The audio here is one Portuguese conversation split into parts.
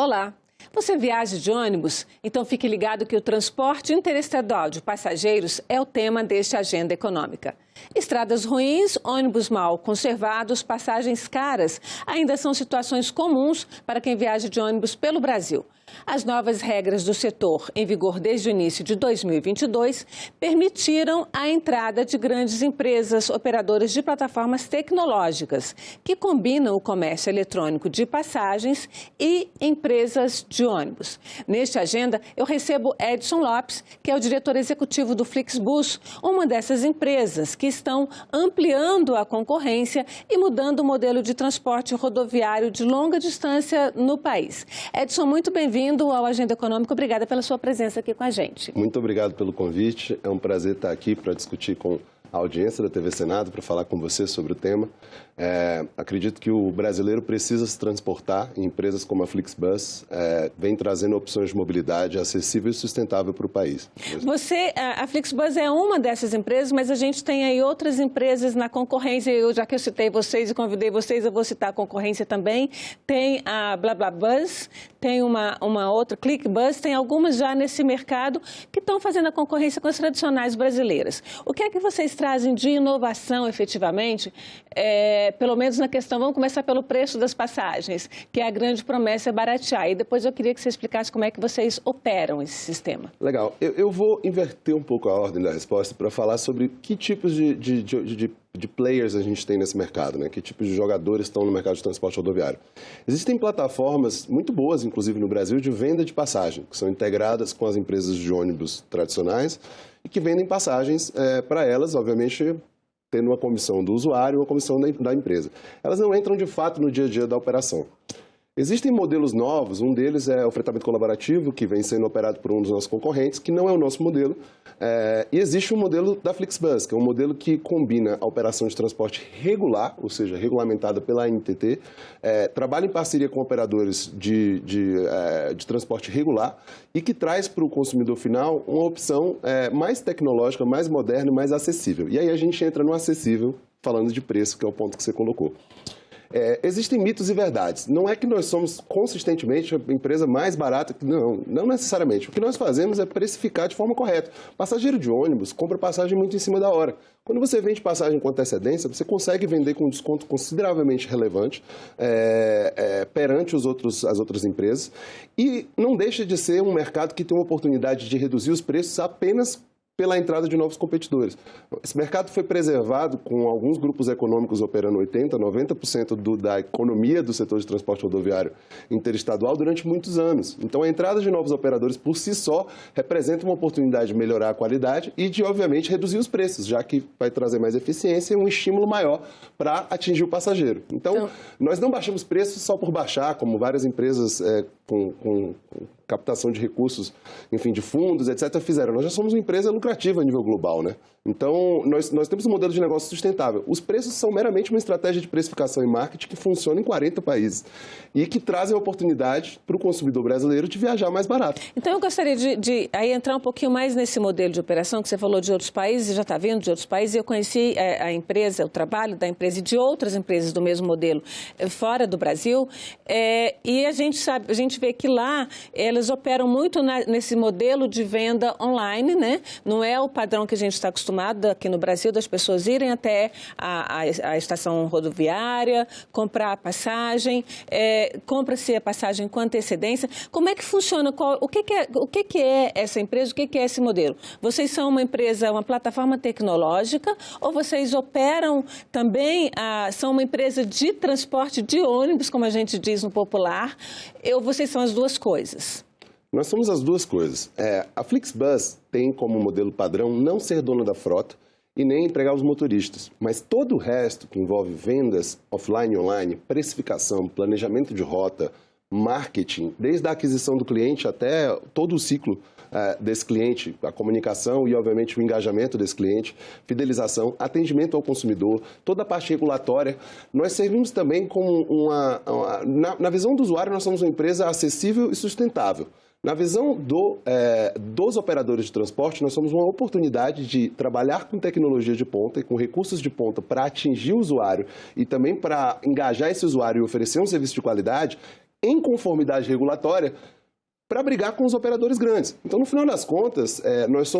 Olá! Você viaja de ônibus? Então fique ligado que o transporte interestadual de passageiros é o tema deste Agenda Econômica. Estradas ruins, ônibus mal conservados, passagens caras ainda são situações comuns para quem viaja de ônibus pelo Brasil. As novas regras do setor, em vigor desde o início de 2022, permitiram a entrada de grandes empresas operadoras de plataformas tecnológicas, que combinam o comércio eletrônico de passagens e empresas de ônibus. Neste Agenda, eu recebo Edson Lopes, que é o diretor executivo do Flixbus, uma dessas empresas que estão ampliando a concorrência e mudando o modelo de transporte rodoviário de longa distância no país. Edson, muito bem-vindo ao Agenda Econômica. Obrigada pela sua presença aqui com a gente. Muito obrigado pelo convite. É um prazer estar aqui para discutir com a audiência da TV Senado, para falar com você sobre o tema. Acredito que o brasileiro precisa se transportar e empresas como a Flixbus vem trazendo opções de mobilidade acessível e sustentável para o país. A Flixbus é uma dessas empresas, mas a gente tem aí outras empresas na concorrência. Já que eu citei vocês e convidei vocês, eu vou citar a concorrência também. Tem a BlaBlaBus, tem uma outra, ClickBus, tem algumas já nesse mercado que estão fazendo a concorrência com as tradicionais brasileiras. O que é que vocês trazem de inovação, efetivamente, pelo menos na questão, vamos começar pelo preço das passagens, que é a grande promessa, é baratear. E depois eu queria que você explicasse como é que vocês operam esse sistema. Legal. Eu vou inverter um pouco a ordem da resposta para falar sobre que tipos de players a gente tem nesse mercado, né? Que tipos de jogadores estão no mercado de transporte rodoviário. Existem plataformas muito boas, inclusive no Brasil, de venda de passagem, que são integradas com as empresas de ônibus tradicionais e que vendem passagens para elas, obviamente, tendo uma comissão do usuário e uma comissão da empresa. Elas não entram, de fato, no dia a dia da operação. Existem modelos novos, um deles é o fretamento colaborativo, que vem sendo operado por um dos nossos concorrentes, que não é o nosso modelo. E existe o modelo da Flixbus, que é um modelo que combina a operação de transporte regular, ou seja, regulamentada pela ANTT, trabalha em parceria com operadores de transporte regular e que traz para o consumidor final uma opção mais tecnológica, mais moderna e mais acessível. E aí a gente entra no acessível, falando de preço, que é o ponto que você colocou. Existem mitos e verdades. Não é que nós somos consistentemente a empresa mais barata, não necessariamente. O que nós fazemos é precificar de forma correta. Passageiro de ônibus compra passagem muito em cima da hora. Quando você vende passagem com antecedência, você consegue vender com um desconto consideravelmente relevante perante as outras empresas. E não deixa de ser um mercado que tem uma oportunidade de reduzir os preços apenas pela entrada de novos competidores. Esse mercado foi preservado com alguns grupos econômicos operando 80%, 90% da economia do setor de transporte rodoviário interestadual durante muitos anos. Então, a entrada de novos operadores por si só representa uma oportunidade de melhorar a qualidade e de, obviamente, reduzir os preços, já que vai trazer mais eficiência e um estímulo maior para atingir o passageiro. Então, nós não baixamos preços só por baixar, como várias empresas com captação de recursos, enfim, de fundos, etc., fizeram. Nós já somos uma empresa lucrativa a nível global, né? Então, nós temos um modelo de negócio sustentável. Os preços são meramente uma estratégia de precificação e marketing que funciona em 40 países e que trazem a oportunidade para o consumidor brasileiro de viajar mais barato. Então, eu gostaria de aí entrar um pouquinho mais nesse modelo de operação que você falou de outros países, já está vindo de outros países. Eu conheci a empresa, o trabalho da empresa e de outras empresas do mesmo modelo fora do Brasil, e a gente vê que lá elas operam muito nesse modelo de venda online, né? Não é o padrão que a gente está acostumado aqui no Brasil, das pessoas irem até a estação rodoviária, comprar a passagem, compra-se a passagem com antecedência. Como é que funciona? O que é essa empresa? O que é esse modelo? Vocês são uma empresa, uma plataforma tecnológica ou vocês operam também, são uma empresa de transporte de ônibus, como a gente diz no popular, ou vocês são as duas coisas? Nós somos as duas coisas. A Flixbus tem como modelo padrão não ser dona da frota e nem entregar os motoristas, mas todo o resto que envolve vendas offline e online, precificação, planejamento de rota, marketing, desde a aquisição do cliente até todo o ciclo desse cliente, a comunicação e, obviamente, o engajamento desse cliente, fidelização, atendimento ao consumidor, toda a parte regulatória. Nós servimos também como na visão do usuário, nós somos uma empresa acessível e sustentável. Na visão dos operadores de transporte, nós somos uma oportunidade de trabalhar com tecnologia de ponta e com recursos de ponta para atingir o usuário e também para engajar esse usuário e oferecer um serviço de qualidade em conformidade regulatória, para brigar com os operadores grandes. Então, no final das contas, nós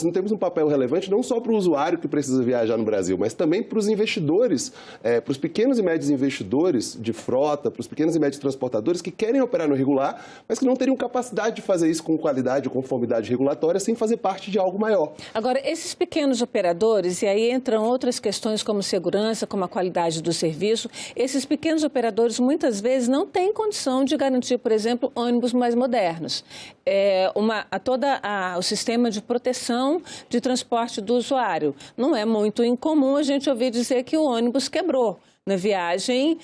não temos um papel relevante não só para o usuário que precisa viajar no Brasil, mas também para os investidores, para os pequenos e médios investidores de frota, para os pequenos e médios transportadores que querem operar no regular, mas que não teriam capacidade de fazer isso com qualidade ou conformidade regulatória sem fazer parte de algo maior. Agora, esses pequenos operadores, e aí entram outras questões como segurança, como a qualidade do serviço, esses pequenos operadores muitas vezes não têm condição de garantir, por exemplo, ônibus mais modernos. O sistema de proteção de transporte do usuário. Não é muito incomum a gente ouvir dizer que o ônibus quebrou na viagem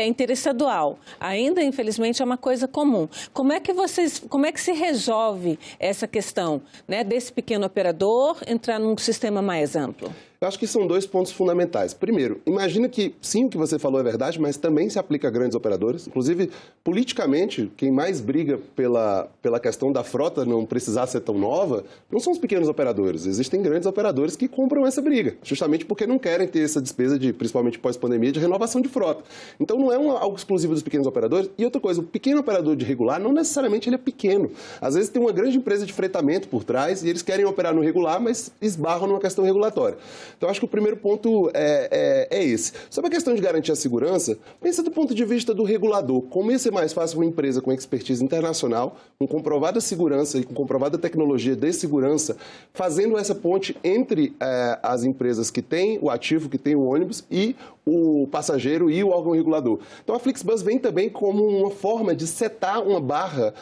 interestadual. Ainda, infelizmente, é uma coisa comum. Como é que se resolve essa questão, né, desse pequeno operador entrar num sistema mais amplo? Eu acho que são dois pontos fundamentais. Primeiro, imagina que, sim, o que você falou é verdade, mas também se aplica a grandes operadores. Inclusive, politicamente, quem mais briga pela questão da frota não precisar ser tão nova, não são os pequenos operadores. Existem grandes operadores que compram essa briga, justamente porque não querem ter essa despesa, principalmente pós-pandemia, de renovação de frota. Então, não é algo exclusivo dos pequenos operadores. E outra coisa, o pequeno operador de regular, não necessariamente ele é pequeno. Às vezes tem uma grande empresa de fretamento por trás e eles querem operar no regular, mas esbarram numa questão regulatória. Então, acho que o primeiro ponto é esse. Sobre a questão de garantir a segurança, pensa do ponto de vista do regulador. Como ia ser mais fácil uma empresa com expertise internacional, com comprovada segurança e com comprovada tecnologia de segurança, fazendo essa ponte entre as empresas que têm o ativo, que têm o ônibus, e o passageiro e o órgão regulador. Então, a Flixbus vem também como uma forma de setar uma barra,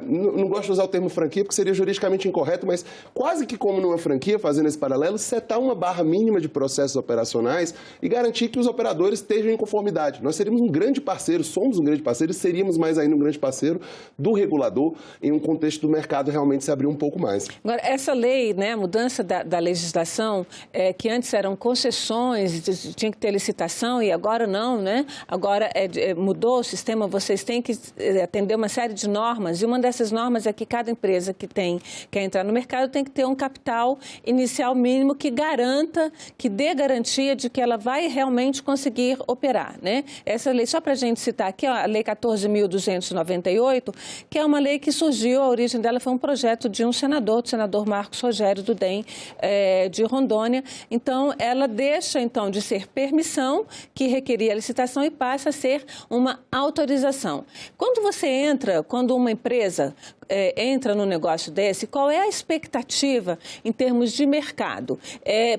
não gosto de usar o termo franquia, porque seria juridicamente incorreto, mas quase que como numa franquia, fazendo esse paralelo, setar uma barra mínima de processos operacionais e garantir que os operadores estejam em conformidade. Nós seríamos um grande parceiro, somos um grande parceiro e seríamos mais ainda um grande parceiro do regulador em um contexto do mercado realmente se abrir um pouco mais. Agora, essa lei, né, a mudança da legislação, que antes eram concessões, tinha que ter licitação e agora não, né? Agora mudou o sistema, vocês têm que atender uma série de normas e uma dessas normas é que cada empresa que quer entrar no mercado tem que ter um capital inicial mínimo que garanta, que dê garantia de que ela vai realmente conseguir operar, né? Essa lei, só para a gente citar aqui, ó, a Lei 14.298, que é uma lei que surgiu, a origem dela foi um projeto de um senador, do senador Marcos Rogério do DEM, de Rondônia. Então, ela deixa, então, de ser permissão, que requeria licitação, e passa a ser uma autorização. Quando uma empresa entra num negócio desse, qual é a expectativa em termos de mercado?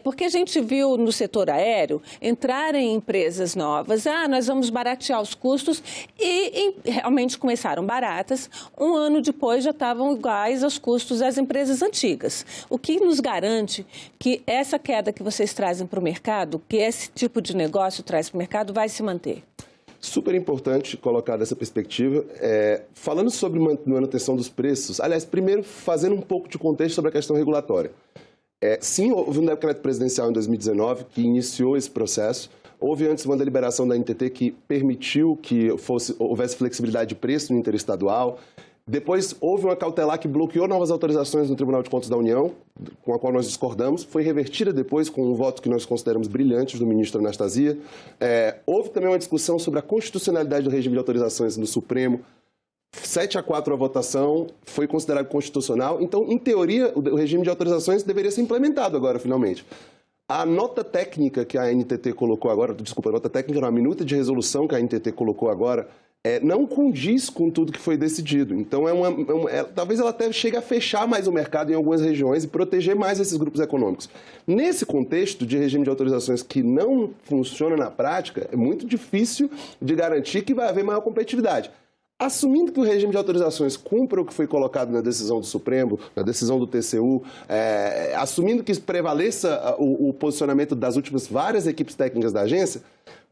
Porque a gente viu no setor aéreo entrarem empresas novas, nós vamos baratear os custos e realmente começaram baratas, um ano depois já estavam iguais aos custos das empresas antigas. O que nos garante que essa queda que vocês trazem para o mercado, que esse tipo de negócio traz para o mercado, vai se manter? Super importante colocar dessa perspectiva. Falando sobre manutenção dos preços, aliás, primeiro fazendo um pouco de contexto sobre a questão regulatória. Sim, houve um decreto presidencial em 2019 que iniciou esse processo. Houve antes uma deliberação da NTT que permitiu que houvesse flexibilidade de preço no interestadual. Depois, houve uma cautelar que bloqueou novas autorizações no Tribunal de Contas da União, com a qual nós discordamos. Foi revertida depois com um voto que nós consideramos brilhante do ministro Anastasia. Houve também uma discussão sobre a constitucionalidade do regime de autorizações no Supremo. 7-4 a votação, foi considerado constitucional. Então, em teoria, o regime de autorizações deveria ser implementado agora, finalmente. A nota técnica que a ANTT colocou agora, desculpa, a nota técnica não, a minuta de resolução que a ANTT colocou agora, não condiz com tudo que foi decidido. Então, talvez ela até chegue a fechar mais o mercado em algumas regiões e proteger mais esses grupos econômicos. Nesse contexto de regime de autorizações que não funciona na prática, é muito difícil de garantir que vai haver maior competitividade. Assumindo que o regime de autorizações cumpra o que foi colocado na decisão do Supremo, na decisão do TCU, assumindo que prevaleça o posicionamento das últimas várias equipes técnicas da agência,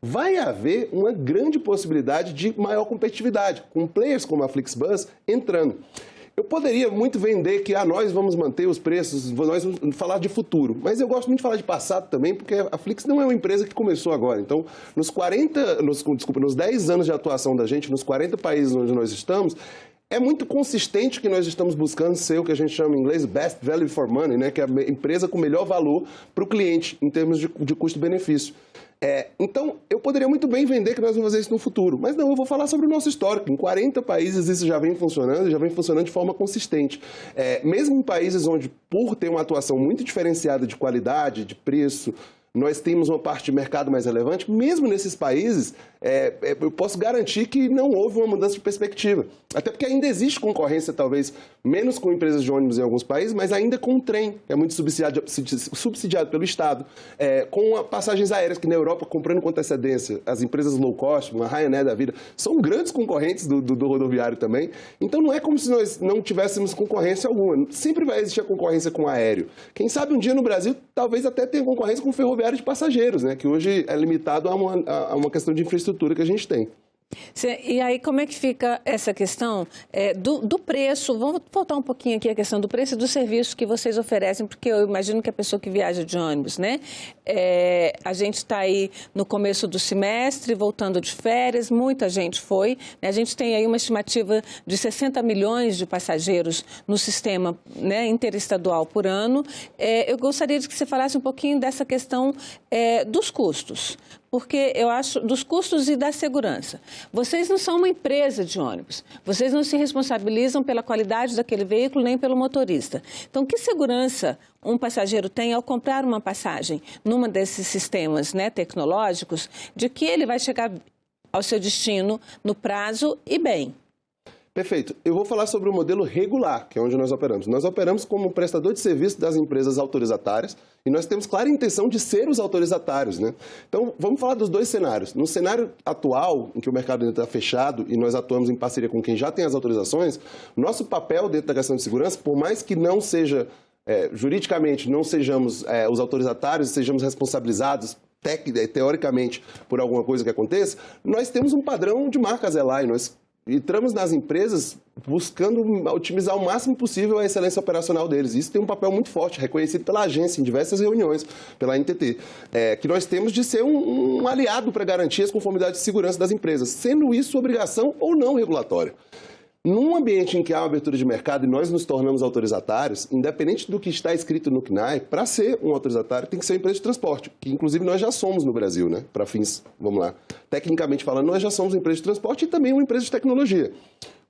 vai haver uma grande possibilidade de maior competitividade, com players como a Flixbus entrando. Eu poderia muito vender que nós vamos manter os preços, nós vamos falar de futuro, mas eu gosto muito de falar de passado também, porque a Flix não é uma empresa que começou agora. Então, nos 10 anos de atuação da gente, nos 40 países onde nós estamos, é muito consistente que nós estamos buscando ser o que a gente chama em inglês best value for money, né? Que é a empresa com melhor valor para o cliente em termos de custo-benefício. Então, eu poderia muito bem vender que nós vamos fazer isso no futuro, mas não, eu vou falar sobre o nosso histórico. Em 40 países isso já vem funcionando de forma consistente. Mesmo em países onde, por ter uma atuação muito diferenciada de qualidade, de preço, nós temos uma parte de mercado mais relevante, mesmo nesses países, eu posso garantir que não houve uma mudança de perspectiva. Até porque ainda existe concorrência, talvez, menos com empresas de ônibus em alguns países, mas ainda com o trem, que é muito subsidiado pelo Estado, com passagens aéreas, que na Europa, comprando com antecedência, as empresas low cost, uma Ryanair da vida, são grandes concorrentes do rodoviário também. Então, não é como se nós não tivéssemos concorrência alguma. Sempre vai existir a concorrência com o aéreo. Quem sabe um dia no Brasil, talvez até tenha concorrência com o ferroviário de passageiros, né, que hoje é limitado a uma questão de infraestrutura que a gente tem. E aí, como é que fica essa questão do preço? Vamos voltar um pouquinho aqui a questão do preço e do serviço que vocês oferecem, porque eu imagino que a pessoa que viaja de ônibus, né? A gente está aí no começo do semestre, voltando de férias, muita gente foi, né? A gente tem aí uma estimativa de 60 milhões de passageiros no sistema, né, interestadual por ano. Eu gostaria de que você falasse um pouquinho dessa questão dos custos, porque eu acho, dos custos e da segurança. Vocês não são uma empresa de ônibus, vocês não se responsabilizam pela qualidade daquele veículo nem pelo motorista. Então, que segurança um passageiro tem ao comprar uma passagem numa desses sistemas, né, tecnológicos, de que ele vai chegar ao seu destino no prazo e bem? Perfeito. Eu vou falar sobre o modelo regular, que é onde nós operamos. Nós operamos como prestador de serviço das empresas autorizatárias e nós temos clara intenção de ser os autorizatários, né? Então, vamos falar dos dois cenários. No cenário atual, em que o mercado ainda está fechado e nós atuamos em parceria com quem já tem as autorizações, nosso papel dentro da questão de segurança, por mais que não seja, juridicamente, não sejamos os autorizatários, sejamos responsabilizados teoricamente por alguma coisa que aconteça, nós temos um padrão de marca a zelar e nós entramos nas empresas buscando otimizar o máximo possível a excelência operacional deles. Isso tem um papel muito forte, reconhecido pela agência em diversas reuniões, pela NTT, que nós temos de ser um aliado para garantir as conformidades de segurança das empresas, sendo isso obrigação ou não regulatória. Num ambiente em que há uma abertura de mercado e nós nos tornamos autorizatários, independente do que está escrito no CNAE, para ser um autorizatário tem que ser uma empresa de transporte, que inclusive nós já somos no Brasil, né? Para fins, vamos lá, tecnicamente falando, nós já somos uma empresa de transporte e também uma empresa de tecnologia.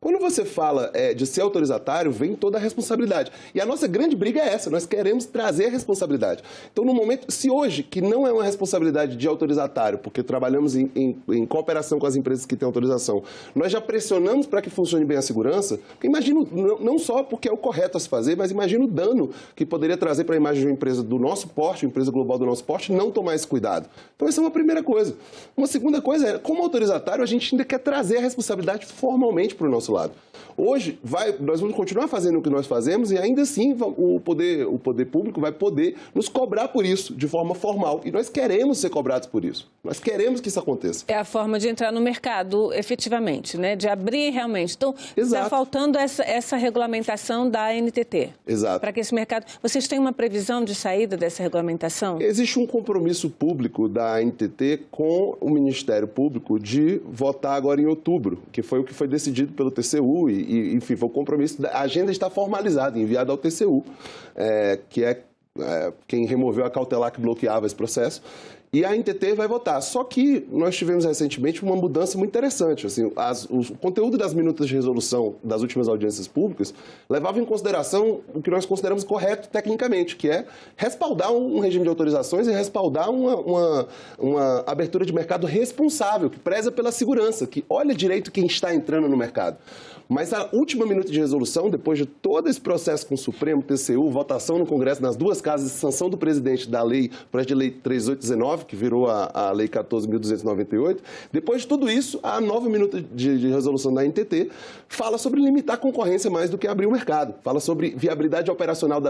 Quando você fala de ser autorizatário, vem toda a responsabilidade. E a nossa grande briga é essa, nós queremos trazer a responsabilidade. Então, no momento, se hoje, que não é uma responsabilidade de autorizatário, porque trabalhamos em cooperação com as empresas que têm autorização, nós já pressionamos para que funcione bem a segurança, porque imagino, não só porque é o correto a se fazer, mas imagino o dano que poderia trazer para a imagem de uma empresa do nosso porte, uma empresa global do nosso porte, não tomar esse cuidado. Então, essa é uma primeira coisa. Uma segunda coisa é, como autorizatário, a gente ainda quer trazer a responsabilidade formalmente para o nosso lado. Hoje, nós vamos continuar fazendo o que nós fazemos e ainda assim o poder público vai poder nos cobrar por isso, de forma formal. E nós queremos ser cobrados por isso. Nós queremos que isso aconteça. É a forma de entrar no mercado, efetivamente, né? De abrir realmente. Então, está faltando essa regulamentação da NTT. Exato. Para que esse mercado... Vocês têm uma previsão de saída dessa regulamentação? Existe um compromisso público da NTT com o Ministério Público de votar agora em outubro, que foi o que foi decidido pelo TCU e enfim, foi o compromisso. A agenda está formalizada, enviada ao TCU, que é quem removeu a cautelar que bloqueava esse processo. E a NTT vai votar. Só que nós tivemos recentemente uma mudança muito interessante. Assim, o conteúdo das minutas de resolução das últimas audiências públicas levava em consideração o que nós consideramos correto tecnicamente, que é respaldar um regime de autorizações e respaldar uma abertura de mercado responsável, que preza pela segurança, que olha direito quem está entrando no mercado. Mas a última minuta de resolução, depois de todo esse processo com o Supremo, TCU, votação no Congresso, nas duas casas, sanção do presidente da lei, projeto de lei 3819, que virou a lei 14.298, depois de tudo isso, a nova minuta de resolução da NTT fala sobre limitar a concorrência mais do que abrir o mercado. Fala sobre viabilidade operacional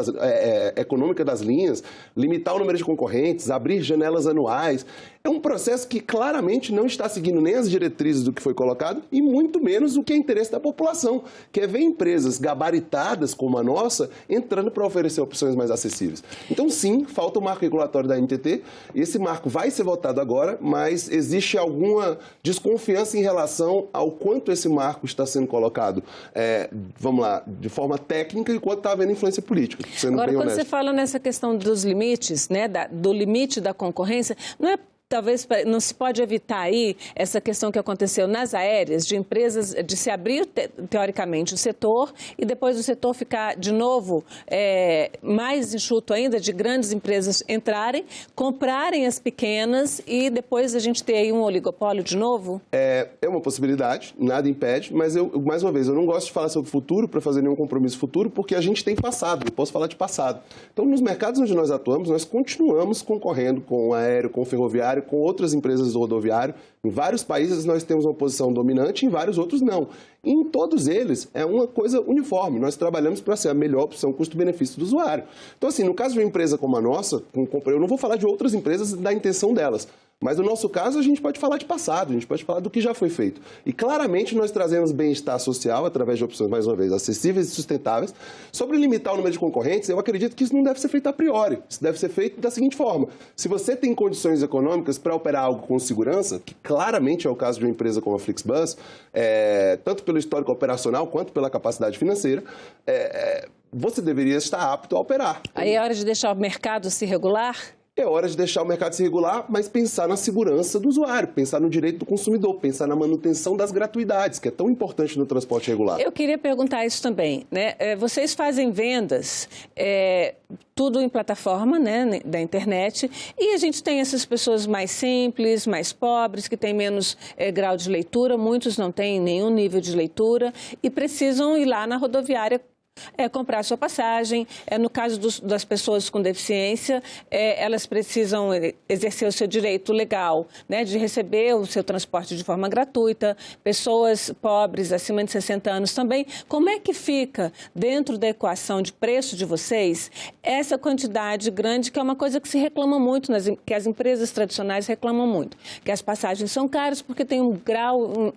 econômica das linhas, limitar o número de concorrentes, abrir janelas anuais. É um processo que claramente não está seguindo nem as diretrizes do que foi colocado e muito menos o que é interesse da população, que é ver empresas gabaritadas como a nossa entrando para oferecer opções mais acessíveis. Então, sim, falta o marco regulatório da NTT. Esse marco marco vai ser votado agora, mas existe alguma desconfiança em relação ao quanto esse marco está sendo colocado, vamos lá, de forma técnica e quanto está havendo influência política. Agora, quando você fala nessa questão dos limites, né, do limite da concorrência, talvez não se pode evitar aí essa questão que aconteceu nas aéreas, de empresas, de se abrir teoricamente o setor e depois o setor ficar de novo mais enxuto ainda, de grandes empresas entrarem, comprarem as pequenas e depois a gente ter aí um oligopólio de novo? É uma possibilidade, nada impede, mas mais uma vez, eu não gosto de falar sobre futuro para fazer nenhum compromisso futuro, porque a gente tem passado, eu posso falar de passado. Então, nos mercados onde nós atuamos, nós continuamos concorrendo com o aéreo, com o ferroviário, com outras empresas do rodoviário. Em vários países nós temos uma posição dominante, em vários outros não. E em todos eles é uma coisa uniforme. Nós trabalhamos para ser a melhor opção custo-benefício do usuário. Então, assim, no caso de uma empresa como a nossa, eu não vou falar de outras empresas da intenção delas. Mas no nosso caso, a gente pode falar de passado, a gente pode falar do que já foi feito. E claramente nós trazemos bem-estar social através de opções, mais uma vez, acessíveis e sustentáveis. Sobre limitar o número de concorrentes, eu acredito que isso não deve ser feito a priori. Isso deve ser feito da seguinte forma. Se você tem condições econômicas para operar algo com segurança, que claramente é o caso de uma empresa como a Flixbus, tanto pelo histórico operacional quanto pela capacidade financeira, você deveria estar apto a operar. Aí é hora de deixar o mercado se regular? É hora de deixar o mercado se regular, mas pensar na segurança do usuário, pensar no direito do consumidor, pensar na manutenção das gratuidades, que é tão importante no transporte regular. Eu queria perguntar isso também, né? Vocês fazem vendas, tudo em plataforma, né, da internet, e a gente tem essas pessoas mais simples, mais pobres, que têm menos grau de leitura, muitos não têm nenhum nível de leitura e precisam ir lá na rodoviária comprar sua passagem. No caso das pessoas com deficiência, elas precisam exercer o seu direito legal, né, de receber o seu transporte de forma gratuita. Pessoas pobres, acima de 60 anos também. Como é que fica, dentro da equação de preço de vocês, essa quantidade grande, que é uma coisa que se reclama muito, que as empresas tradicionais reclamam muito, que as passagens são caras porque tem um grau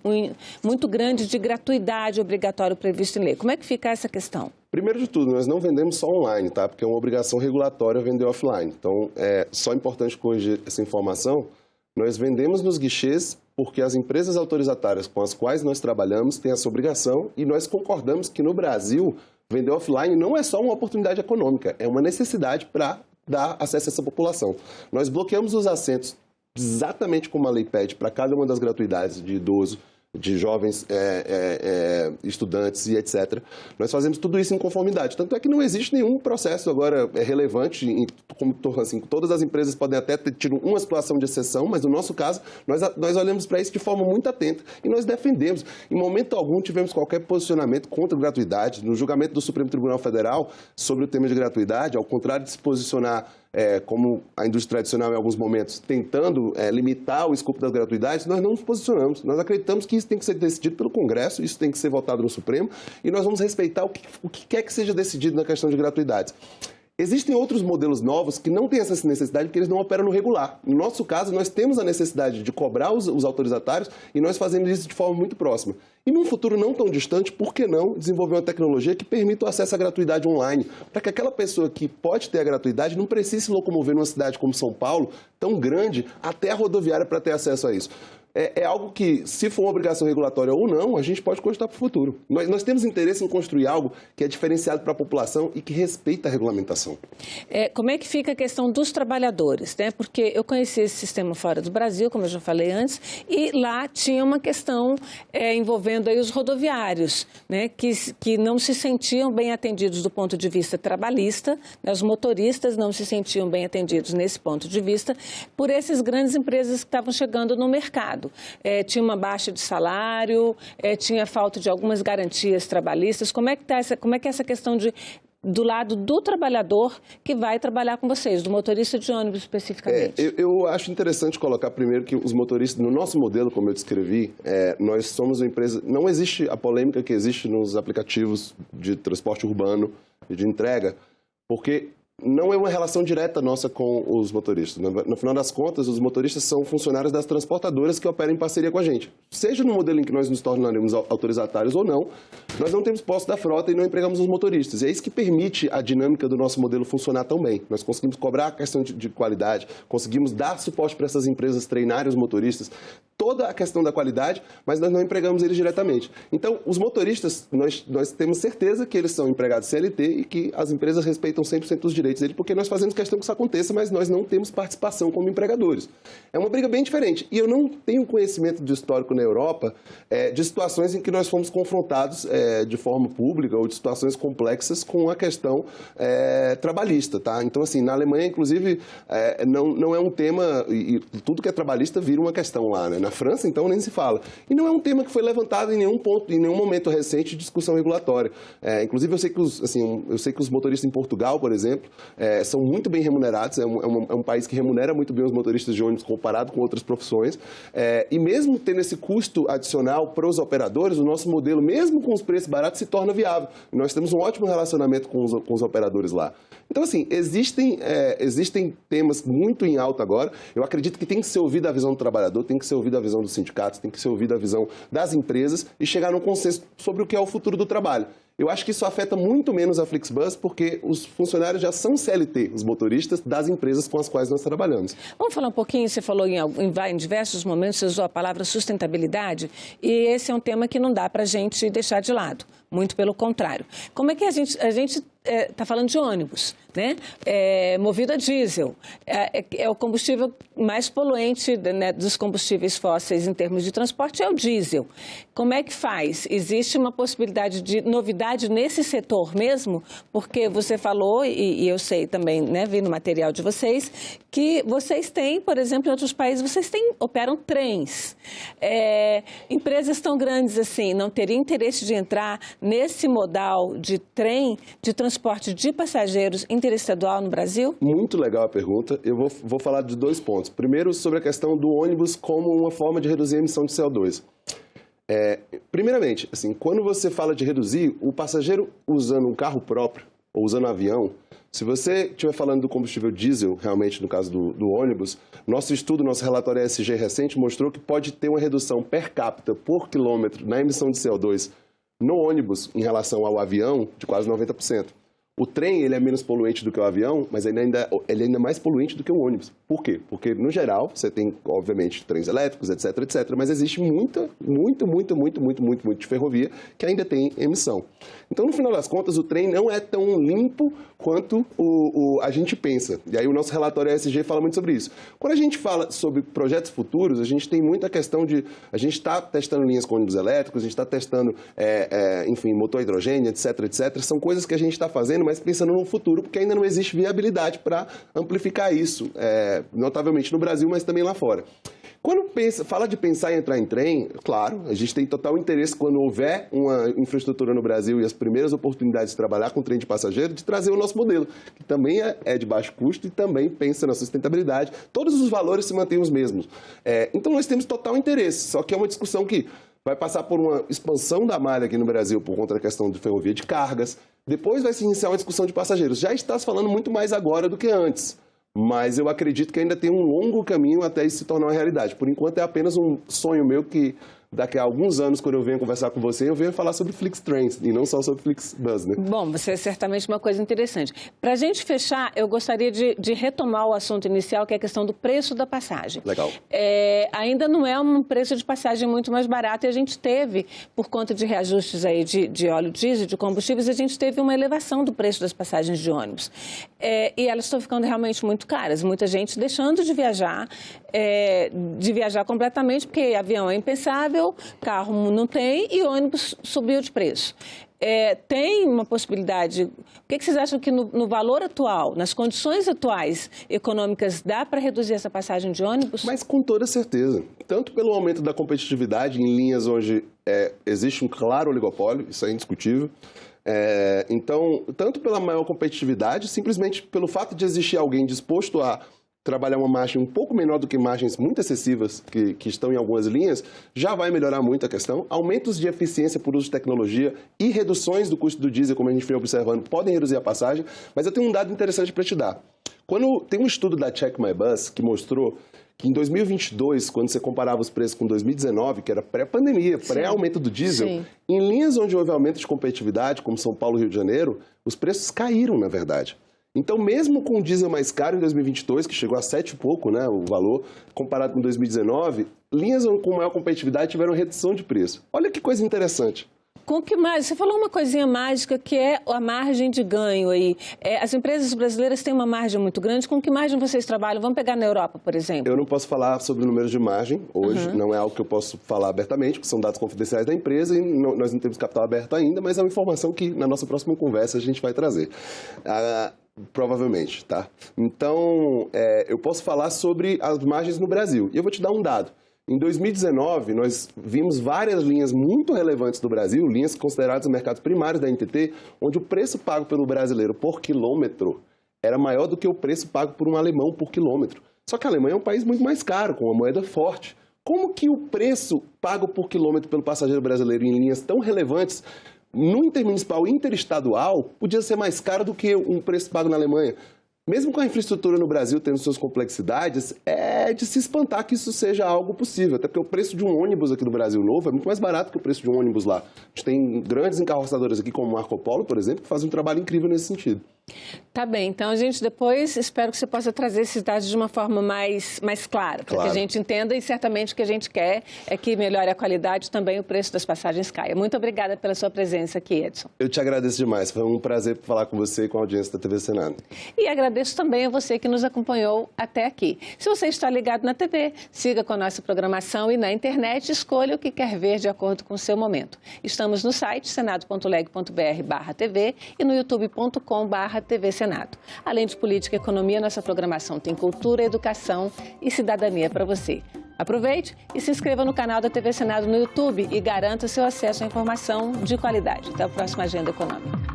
muito grande de gratuidade obrigatório previsto em lei. Como é que fica essa questão? Primeiro de tudo, nós não vendemos só online, tá? Porque é uma obrigação regulatória vender offline. Então, é só importante corrigir essa informação. Nós vendemos nos guichês porque as empresas autorizatárias com as quais nós trabalhamos têm essa obrigação e nós concordamos que no Brasil, vender offline não é só uma oportunidade econômica, é uma necessidade para dar acesso a essa população. Nós bloqueamos os assentos exatamente como a lei pede para cada uma das gratuidades de idoso, de jovens estudantes e etc. Nós fazemos tudo isso em conformidade. Tanto é que não existe nenhum processo agora relevante, como assim, todas as empresas podem até ter tido uma situação de exceção, mas no nosso caso, nós olhamos para isso de forma muito atenta e nós defendemos. Em momento algum tivemos qualquer posicionamento contra a gratuidade. No julgamento do Supremo Tribunal Federal sobre o tema de gratuidade, ao contrário de se posicionar como a indústria tradicional em alguns momentos, tentando limitar o escopo das gratuidades, nós não nos posicionamos. Nós acreditamos que isso tem que ser decidido pelo Congresso, isso tem que ser votado no Supremo, e nós vamos respeitar o que quer que seja decidido na questão de gratuidades. Existem outros modelos novos que não têm essa necessidade porque eles não operam no regular. No nosso caso, nós temos a necessidade de cobrar os autorizatários e nós fazemos isso de forma muito próxima. E num futuro não tão distante, por que não desenvolver uma tecnologia que permita o acesso à gratuidade online? Para que aquela pessoa que pode ter a gratuidade não precise se locomover numa cidade como São Paulo, tão grande, até a rodoviária para ter acesso a isso. É algo que, se for uma obrigação regulatória ou não, a gente pode cogitar para o futuro. Nós temos interesse em construir algo que é diferenciado para a população e que respeita a regulamentação. Como é que fica a questão dos trabalhadores, né? Porque eu conheci esse sistema fora do Brasil, como eu já falei antes, e lá tinha uma questão envolvendo aí os rodoviários, né? Que não se sentiam bem atendidos do ponto de vista trabalhista, né? Os motoristas não se sentiam bem atendidos nesse ponto de vista por essas grandes empresas que estavam chegando no mercado. Tinha uma baixa de salário, tinha falta de algumas garantias trabalhistas. Como é que é essa questão do lado do trabalhador que vai trabalhar com vocês, do motorista de ônibus especificamente? Eu acho interessante colocar primeiro que os motoristas, no nosso modelo, como eu descrevi, nós somos uma empresa, não existe a polêmica que existe nos aplicativos de transporte urbano e de entrega, porque não é uma relação direta nossa com os motoristas. No final das contas, os motoristas são funcionários das transportadoras que operam em parceria com a gente. Seja no modelo em que nós nos tornaremos autorizatários ou não, nós não temos posse da frota e não empregamos os motoristas. E é isso que permite a dinâmica do nosso modelo funcionar tão bem. Nós conseguimos cobrar a questão de qualidade, conseguimos dar suporte para essas empresas treinarem os motoristas, toda a questão da qualidade, mas nós não empregamos eles diretamente. Então, os motoristas, nós temos certeza que eles são empregados CLT e que as empresas respeitam 100% dos direitos deles, porque nós fazemos questão que isso aconteça, mas nós não temos participação como empregadores. É uma briga bem diferente. E eu não tenho conhecimento de histórico na Europa de situações em que nós fomos confrontados de forma pública ou de situações complexas com a questão trabalhista, tá? Então, assim, na Alemanha, inclusive, não é um tema, e tudo que é trabalhista vira uma questão lá, né? Na França, então, nem se fala. E não é um tema que foi levantado em nenhum ponto, em nenhum momento recente de discussão regulatória. Inclusive, eu sei que os motoristas em Portugal, por exemplo, são muito bem remunerados. É um país que remunera muito bem os motoristas de ônibus comparado com outras profissões. E mesmo tendo esse custo adicional para os operadores, o nosso modelo, mesmo com os preços baratos, se torna viável. E nós temos um ótimo relacionamento com os operadores lá. Então, assim, existem temas muito em alta agora. Eu acredito que tem que ser ouvida a visão do trabalhador, tem que ser ouvida a visão dos sindicatos, tem que ser ouvida a visão das empresas e chegar num consenso sobre o que é o futuro do trabalho. Eu acho que isso afeta muito menos a Flixbus, porque os funcionários já são CLT, os motoristas das empresas com as quais nós trabalhamos. Vamos falar um pouquinho, você falou em diversos momentos, você usou a palavra sustentabilidade, e esse é um tema que não dá para a gente deixar de lado, muito pelo contrário. Como é que a gente está falando de ônibus, né? Movido a diesel, é o combustível mais poluente, né, dos combustíveis fósseis em termos de transporte, é o diesel. Como é que faz? Existe uma possibilidade de novidade nesse setor mesmo? Porque você falou, e eu sei também, né, vi no material de vocês, que vocês têm, por exemplo, em outros países, operam trens. Empresas tão grandes assim, não teriam interesse de entrar nesse modal de trem, de transporte de passageiros interestadual no Brasil? Muito legal a pergunta. Eu vou falar de 2 pontos. Primeiro, sobre a questão do ônibus como uma forma de reduzir a emissão de CO2. Primeiramente, assim, quando você fala de reduzir, o passageiro usando um carro próprio ou usando um avião, se você estiver falando do combustível diesel, realmente no caso do ônibus, nosso relatório ESG recente mostrou que pode ter uma redução per capita por quilômetro na emissão de CO2 no ônibus em relação ao avião de quase 90%. O trem ele é menos poluente do que o avião, mas ele ainda é mais poluente do que o ônibus. Por quê? Porque, no geral, você tem, obviamente, trens elétricos, etc., mas existe muito de ferrovia que ainda tem emissão. Então, no final das contas, o trem não é tão limpo quanto a gente pensa. E aí o nosso relatório ESG fala muito sobre isso. Quando a gente fala sobre projetos futuros, a gente tem muita questão de... A gente está testando linhas com ônibus elétricos, a gente está testando, enfim, motor a hidrogênio, etc. São coisas que a gente está fazendo, mas pensando no futuro, porque ainda não existe viabilidade para amplificar isso, notavelmente no Brasil, mas também lá fora. Quando fala de pensar em entrar em trem, claro, a gente tem total interesse quando houver uma infraestrutura no Brasil e as primeiras oportunidades de trabalhar com trem de passageiro, de trazer o nosso modelo, que também é de baixo custo e também pensa na sustentabilidade. Todos os valores se mantêm os mesmos. Então nós temos total interesse, só que é uma discussão que vai passar por uma expansão da malha aqui no Brasil por conta da questão de ferrovia de cargas. Depois vai se iniciar uma discussão de passageiros. Já está se falando muito mais agora do que antes. Mas eu acredito que ainda tem um longo caminho até isso se tornar uma realidade. Por enquanto é apenas um sonho meu que daqui a alguns anos, quando eu venho conversar com você, eu venho falar sobre Flixtrains e não só sobre Flixbus, né? Bom, você é certamente uma coisa interessante. Para a gente fechar, eu gostaria de retomar o assunto inicial, que é a questão do preço da passagem. Legal. Ainda não é um preço de passagem muito mais barato e a gente teve, por conta de reajustes aí de óleo diesel, de combustíveis, a gente teve uma elevação do preço das passagens de ônibus. E elas estão ficando realmente muito caras. Muita gente deixando de viajar completamente, porque avião é impensável, carro não tem e ônibus subiu de preço. Tem uma possibilidade... O que vocês acham que no valor atual, nas condições atuais econômicas, dá para reduzir essa passagem de ônibus? Mas com toda certeza. Tanto pelo aumento da competitividade em linhas onde existe um claro oligopólio, isso é indiscutível. Então, tanto pela maior competitividade, simplesmente pelo fato de existir alguém disposto a trabalhar uma margem um pouco menor do que margens muito excessivas que estão em algumas linhas, já vai melhorar muito a questão. Aumentos de eficiência por uso de tecnologia e reduções do custo do diesel, como a gente vem observando, podem reduzir a passagem. Mas eu tenho um dado interessante para te dar. Tem um estudo da Check My Bus que mostrou que em 2022, quando você comparava os preços com 2019, que era pré-pandemia, pré-aumento do diesel, em linhas onde houve aumento de competitividade, como São Paulo e Rio de Janeiro, os preços caíram, na verdade. Então, mesmo com o diesel mais caro em 2022, que chegou a 7 e pouco, né, o valor, comparado com 2019, linhas com maior competitividade tiveram redução de preço. Olha que coisa interessante. Com que mais? Você falou uma coisinha mágica que é a margem de ganho aí. As empresas brasileiras têm uma margem muito grande. Com que margem vocês trabalham? Vamos pegar na Europa, por exemplo. Eu não posso falar sobre números de margem hoje, não é algo que eu posso falar abertamente, porque são dados confidenciais da empresa e nós não temos capital aberto ainda, mas é uma informação que na nossa próxima conversa a gente vai trazer. Provavelmente, tá? Então, eu posso falar sobre as margens no Brasil. E eu vou te dar um dado. Em 2019, nós vimos várias linhas muito relevantes do Brasil, linhas consideradas mercados primários da NTT, onde o preço pago pelo brasileiro por quilômetro era maior do que o preço pago por um alemão por quilômetro. Só que a Alemanha é um país muito mais caro, com uma moeda forte. Como que o preço pago por quilômetro pelo passageiro brasileiro em linhas tão relevantes, no intermunicipal e interestadual, podia ser mais caro do que um preço pago na Alemanha? Mesmo com a infraestrutura no Brasil tendo suas complexidades, é de se espantar que isso seja algo possível. Até porque o preço de um ônibus aqui no Brasil novo é muito mais barato que o preço de um ônibus lá. A gente tem grandes encarroçadoras aqui, como o Marco Polo, por exemplo, que fazem um trabalho incrível nesse sentido. Tá bem, então a gente depois, espero que você possa trazer esses dados de uma forma mais clara, para que a gente entenda, e certamente o que a gente quer é que melhore a qualidade e também o preço das passagens caia. Muito obrigada pela sua presença aqui, Edson. Eu te agradeço demais, foi um prazer falar com você e com a audiência da TV Senado. E agradeço também a você que nos acompanhou até aqui. Se você está ligado na TV, siga com a nossa programação e na internet escolha o que quer ver de acordo com o seu momento. Estamos no site senado.leg.br/TV e no youtube.com/TV Senado. Além de política e economia, nossa programação tem cultura, educação e cidadania para você. Aproveite e se inscreva no canal da TV Senado no YouTube e garanta seu acesso à informação de qualidade. Até a próxima Agenda Econômica.